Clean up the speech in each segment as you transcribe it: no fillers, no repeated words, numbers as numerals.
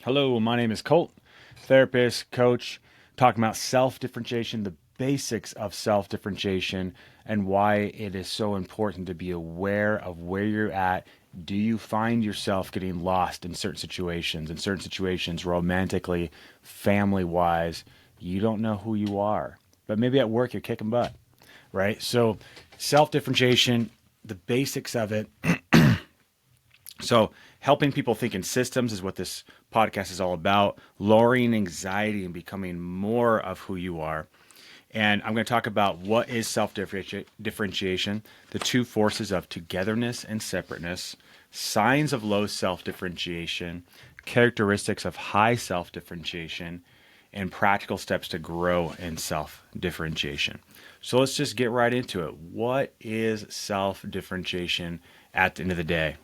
Hello, my name is Colt, therapist, coach, talking about self-differentiation, the basics of self-differentiation, and why it is so important to be aware of where you're at. Do you find yourself getting lost in certain situations, romantically, family-wise, you don't know who you are. But maybe at work you're kicking butt, right? So self-differentiation, the basics of it. So, helping people think in systems is what this podcast is all about, lowering anxiety and becoming more of who you are. And I'm going to talk about what is self differentiation, the two forces of togetherness and separateness, signs of low self differentiation, characteristics of high self differentiation, and practical steps to grow in self differentiation. So, let's just get right into it. What is self differentiation at the end of the day?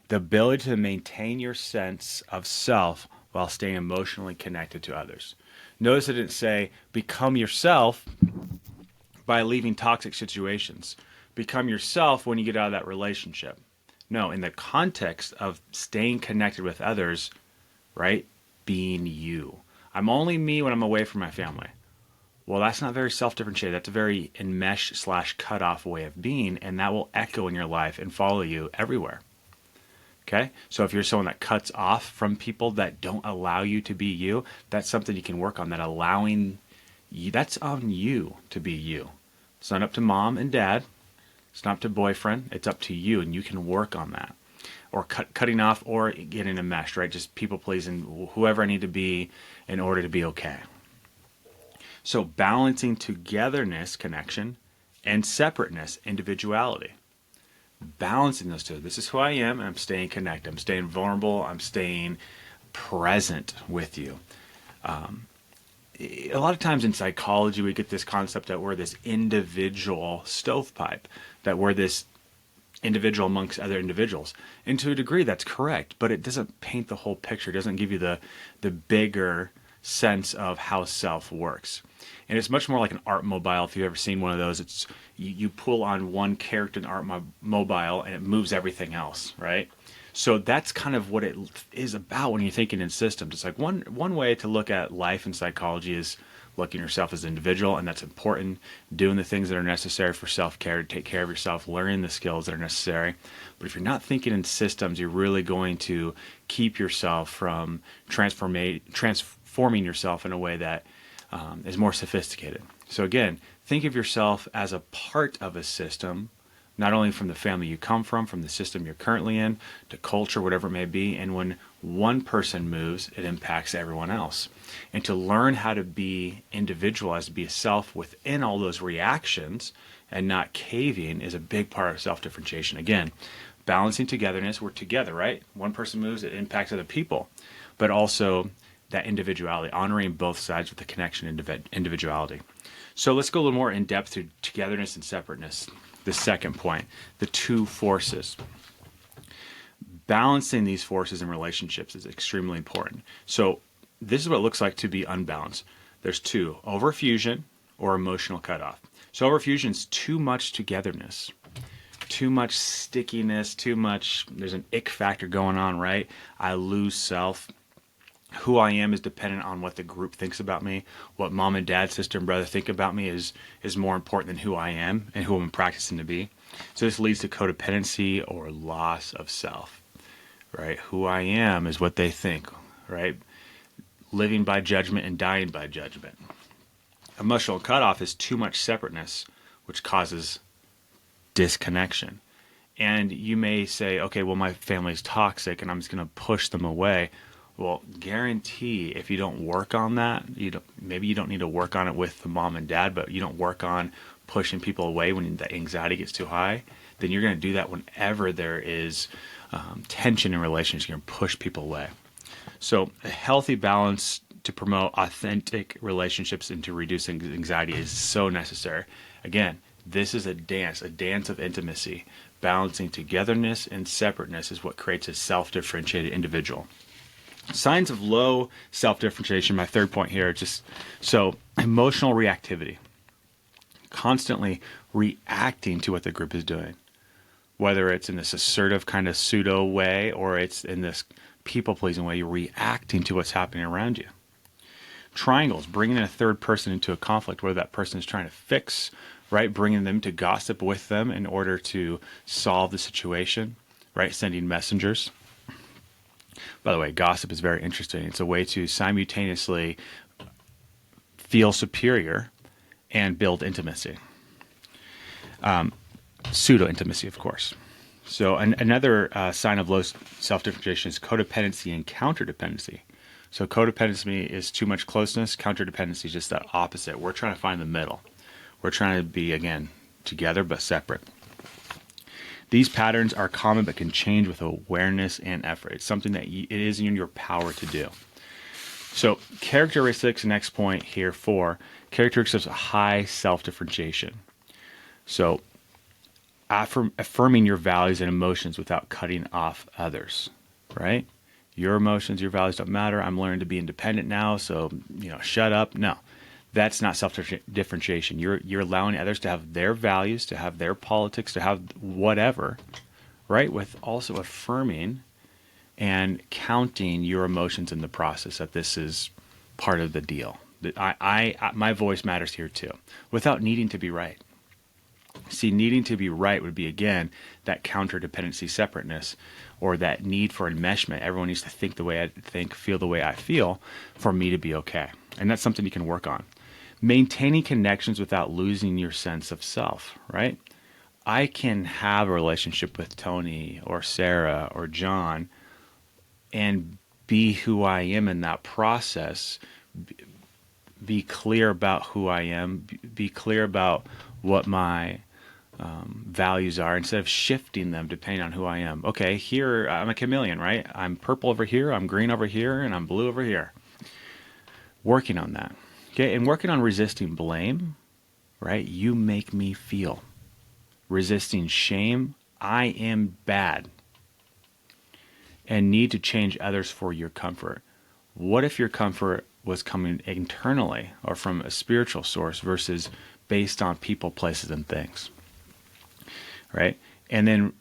The ability to maintain your sense of self while staying emotionally connected to others. Notice it didn't say become yourself by leaving toxic situations. Become yourself when you get out of that relationship. No, in the context of staying connected with others, right? Being you. I'm only me when I'm away from my family. Well, that's not very self-differentiated. That's a very enmesh/cut-off way of being, and that will echo in your life and follow you everywhere. Okay, so if you're someone that cuts off from people that don't allow you to be you, that's something you can work on. That allowing you, that's on you to be you. It's not up to mom and dad. It's not up to boyfriend. It's up to you, and you can work on that. Or cutting off, or getting enmeshed, right? Just people pleasing, whoever I need to be in order to be okay. So balancing togetherness, connection, and separateness, individuality. Balancing those two. This is who I am, and I'm staying connected. I'm staying vulnerable. I'm staying present with you. A lot of times in psychology, we get this concept that we're this individual stovepipe, that we're this individual amongst other individuals. And to a degree, that's correct, but it doesn't paint the whole picture. It doesn't give you the bigger sense of how self works. And it's much more like an art mobile. If you've ever seen one of those, it's you pull on one character in the art mobile and it moves everything else, right? So that's kind of what it is about when you're thinking in systems. It's like one way to look at life in psychology is looking at yourself as an individual, and that's important. Doing the things that are necessary for self-care, to take care of yourself, learning the skills that are necessary. But if you're not thinking in systems, you're really going to keep yourself from transforming yourself in a way that is more sophisticated. So again, think of yourself as a part of a system, not only from the family you come from the system you're currently in, to culture, whatever it may be. And when one person moves, it impacts everyone else. And to learn how to be individualized, to be a self within all those reactions and not caving is a big part of self-differentiation. Again, balancing togetherness, we're together, right? One person moves, it impacts other people. But also that individuality, honoring both sides with the connection and individuality. So let's go a little more in depth through togetherness and separateness. The second point, the two forces. Balancing these forces in relationships is extremely important. So this is what it looks like to be unbalanced. There's two, overfusion or emotional cutoff. So overfusion is too much togetherness, too much stickiness, there's an ick factor going on, right? I lose self. Who I am is dependent on what the group thinks about me. What mom and dad, sister and brother think about me is more important than who I am and who I'm practicing to be. So this leads to codependency or loss of self, right? Who I am is what they think, right? Living by judgment and dying by judgment. Emotional cutoff is too much separateness, which causes disconnection. And you may say, okay, well, my family's toxic and I'm just going to push them away. Well, guarantee if you don't work on that, maybe you don't need to work on it with the mom and dad, but you don't work on pushing people away when the anxiety gets too high, then you're going to do that whenever there is tension in relationships. You're going to push people away. So a healthy balance to promote authentic relationships and to reduce anxiety is so necessary. Again, this is a dance of intimacy. Balancing togetherness and separateness is what creates a self-differentiated individual. Signs of low self-differentiation, my third point here, just so emotional reactivity. Constantly reacting to what the group is doing. Whether it's in this assertive kind of pseudo way or it's in this people-pleasing way. You're reacting to what's happening around you. Triangles, bringing in a third person into a conflict, whether that person is trying to fix, right? Bringing them to gossip with them in order to solve the situation, right? Sending messengers. By the way, gossip is very interesting. It's a way to simultaneously feel superior and build intimacy. Pseudo-intimacy, of course. So another sign of low self-differentiation is codependency and counterdependency. So codependency is too much closeness. Counterdependency is just the opposite. We're trying to find the middle. We're trying to be, again, together but separate. These patterns are common but can change with awareness and effort. It's something that it is in your power to do. So characteristics, next point here, 4, characteristics of high self-differentiation. So affirming your values and emotions without cutting off others, right? Your emotions, your values don't matter. I'm learning to be independent now, so, shut up. No, that's not self-differentiation. You're allowing others to have their values, to have their politics, to have whatever, right? With also affirming and counting your emotions in the process, that this is part of the deal. That my voice matters here too, without needing to be right. See, needing to be right would be, again, that counterdependency separateness, or that need for enmeshment. Everyone needs to think the way I think, feel the way I feel for me to be okay. And that's something you can work on. Maintaining connections without losing your sense of self, right? I can have a relationship with Tony or Sarah or John and be who I am in that process, be clear about who I am, be clear about what my values are, instead of shifting them depending on who I am. Okay, here I'm a chameleon, right? I'm purple over here, I'm green over here, and I'm blue over here. Working on that. Okay, and working on resisting blame, right? You make me feel. Resisting shame, I am bad. And need to change others for your comfort. What if your comfort was coming internally or from a spiritual source versus based on people, places, and things? Right? And then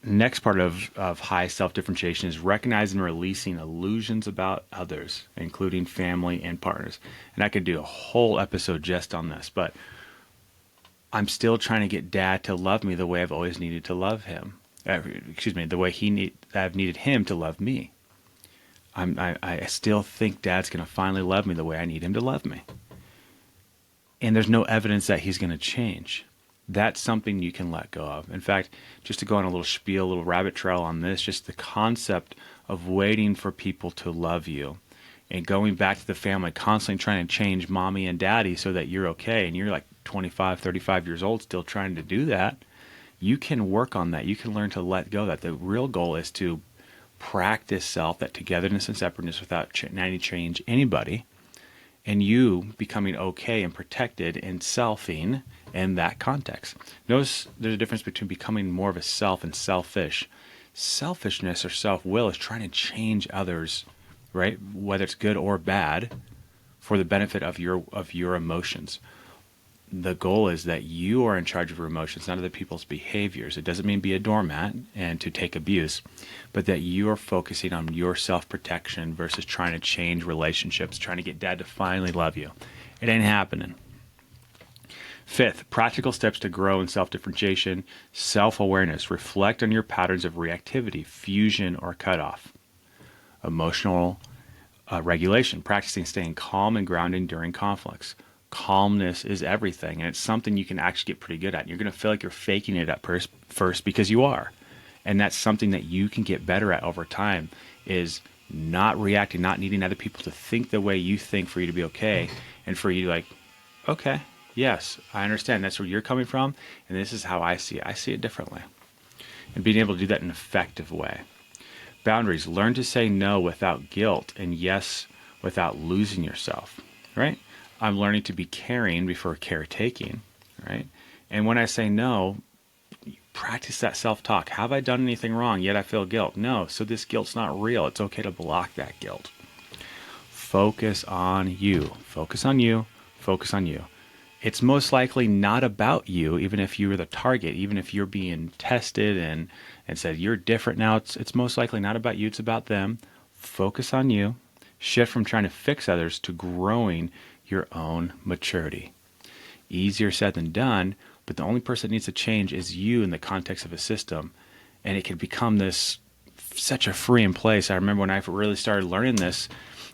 next part of high self-differentiation is recognizing and releasing illusions about others, including family and partners. And I could do a whole episode just on this, but I'm still trying to get Dad to love me the way I've always needed to love him. The way I've needed him to love me. I still think Dad's going to finally love me the way I need him to love me. And there's no evidence that he's going to change. That's something you can let go of. In fact, just to go on a little spiel, a little rabbit trail on this, just the concept of waiting for people to love you and going back to the family, constantly trying to change mommy and daddy so that you're okay, and you're like 25, 35 years old still trying to do that. You can work on that. You can learn to let go of that. The real goal is to practice self, that togetherness and separateness without trying to change anybody, and you becoming okay and protected and selfing in that context. Notice there's a difference between becoming more of a self and selfish. Selfishness or self-will is trying to change others, right? Whether it's good or bad, for the benefit of your emotions. The goal is that you are in charge of your emotions, not other people's behaviors. It doesn't mean be a doormat and to take abuse, but that you are focusing on your self-protection versus trying to change relationships, trying to get Dad to finally love you. It ain't happening. 5th, practical steps to grow in self-differentiation, self-awareness. Reflect on your patterns of reactivity, fusion, or cutoff. Emotional regulation, practicing staying calm and grounded during conflicts. Calmness is everything, and it's something you can actually get pretty good at. You're going to feel like you're faking it at first because you are. And that's something that you can get better at over time, is not reacting, not needing other people to think the way you think for you to be okay, and for you to like, okay, yes, I understand. That's where you're coming from, and this is how I see it. I see it differently. And being able to do that in an effective way. Boundaries. Learn to say no without guilt, and yes without losing yourself, right? I'm learning to be caring before caretaking, right? And when I say no, practice that self-talk. Have I done anything wrong, yet I feel guilt? No, so this guilt's not real. It's okay to block that guilt. Focus on you. Focus on you. Focus on you. It's most likely not about you, even if you were the target, even if you're being tested and said you're different now. It's most likely not about you. It's about them. Focus on you. Shift from trying to fix others to growing your own maturity. Easier said than done, but the only person that needs to change is you in the context of a system. And it can become this such a freeing place. I remember when I really started learning this,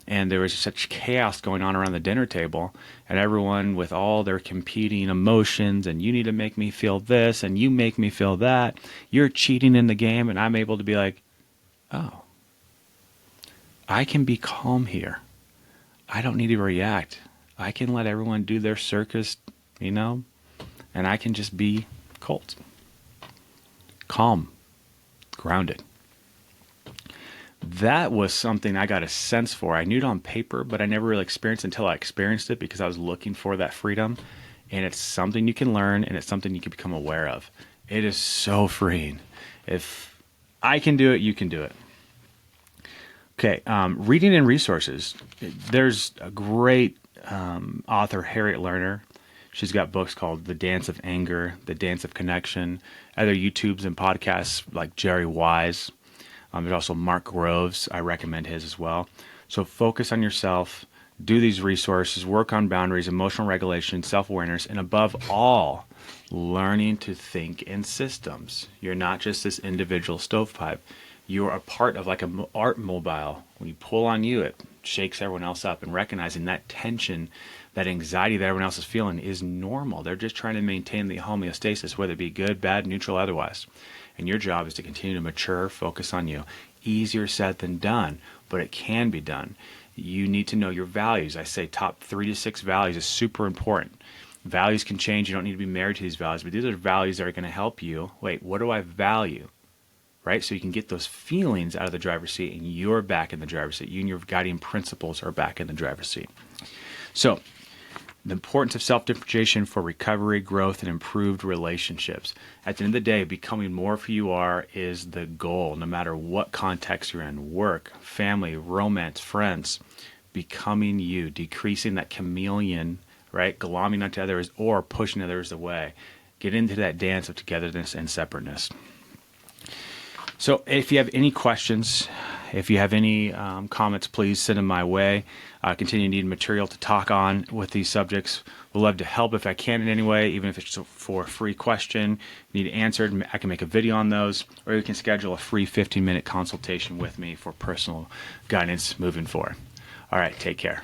and there was such chaos going on around the dinner table, and everyone with all their competing emotions, and you need to make me feel this, and you make me feel that. You're cheating in the game, and I'm able to be like, oh, I can be calm here. I don't need to react. I can let everyone do their circus, and I can just be Colt. Calm. Grounded. That was something I got a sense for. I knew it on paper, but I never really experienced it until I experienced it, because I was looking for that freedom. And it's something you can learn, and it's something you can become aware of. It is so freeing. If I can do it, you can do it. Okay, reading and resources. There's a great author, Harriet Lerner. She's got books called The Dance of Anger, The Dance of Connection, other YouTubes and podcasts like Jerry Wise. There's also Mark Groves. I recommend his as well. So focus on yourself, do these resources, work on boundaries, emotional regulation, self-awareness, and above all, learning to think in systems. You're not just this individual stovepipe. You're a part of like an art mobile. When you pull on you, it shakes everyone else up, and recognizing that tension, that anxiety that everyone else is feeling is normal. They're just trying to maintain the homeostasis, whether it be good, bad, neutral, otherwise. And your job is to continue to mature, focus on you. Easier said than done, but it can be done. You need to know your values. I say top 3 to 6 values is super important. Values can change. You don't need to be married to these values, but these are values that are going to help you. Wait, what do I value? Right? So you can get those feelings out of the driver's seat, and you're back in the driver's seat. You and your guiding principles are back in the driver's seat. So the importance of self-differentiation for recovery, growth, and improved relationships. At the end of the day, becoming more of who you are is the goal, no matter what context you're in, work, family, romance, friends. Becoming you, decreasing that chameleon, right? Glomming onto others or pushing others away. Get into that dance of togetherness and separateness. So if you have any questions, if you have any comments, please send them my way. Continue to need material to talk on with these subjects. We'd love to help if I can in any way, even if it's for a free question you need answered. I can make a video on those, or you can schedule a free 15-minute consultation with me for personal guidance moving forward. All right, take care.